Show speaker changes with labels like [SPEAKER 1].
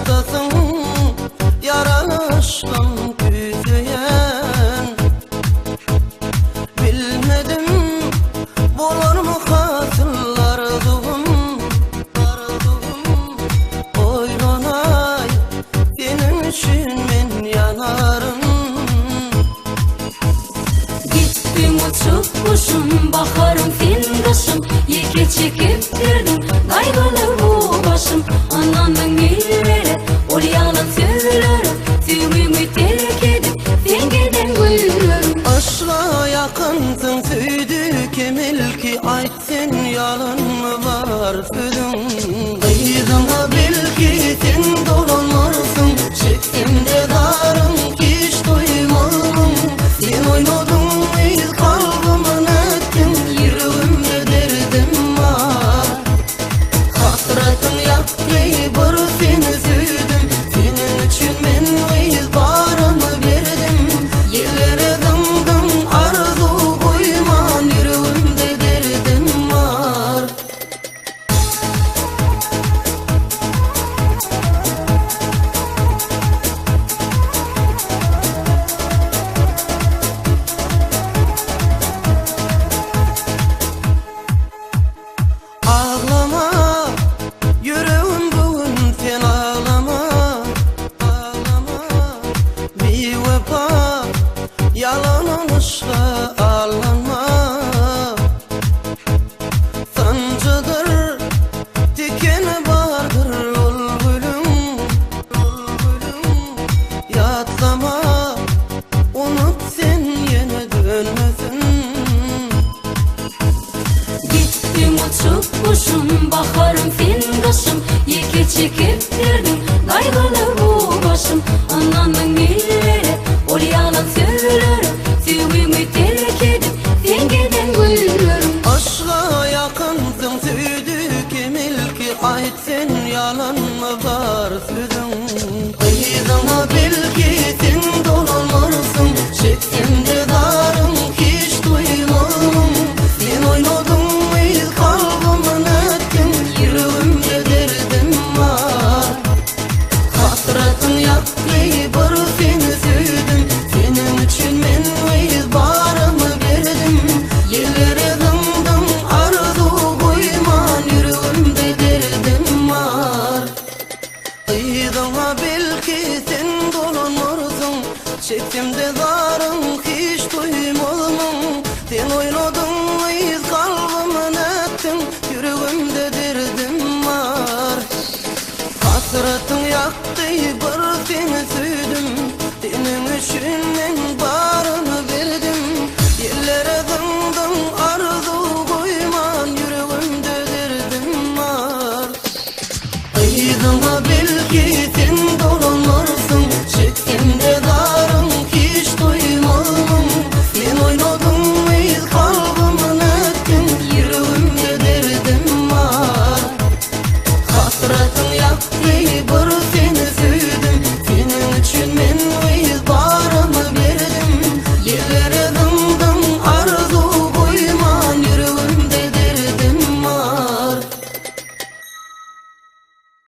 [SPEAKER 1] Yurdasın yaraştan güzeyen. Bilmedim bolar mı hasıllardım. Oylanay senin için men yanarım.
[SPEAKER 2] Gittim uçup kuşum, baharım fin kışım. Yeke çekip girdim kaygılı bu başım. Anamın illeri ol yalan sözleri, tüyümü terk edip sen giden güllerim.
[SPEAKER 1] Aşka yakınsın süydük emil ki, ait sen yalan mı var sözün. Kıyıdama bil ki sen dolanmarsın, çektimde darım ki hiç duymadım. Sen oynadın il kalbımın ettin, yüreğimde derdim var. Hasretin yaktı bir seni süydüm, senin için ben il barımı verdim. Yerlere dımdım arzu koyman, yüreğimde derdim var. Ağlama yüreğim bugün, sen ağlama. Ağlama bir vefa yalan oluşla ağlama. Sancıdır dikeni vardır ol gülüm. Yatlama unut sen yine dönmesin.
[SPEAKER 2] Gittim uçup kuşum, baharım fin kışım. Yeke çekip girdim kaygılı bu başım. Anamın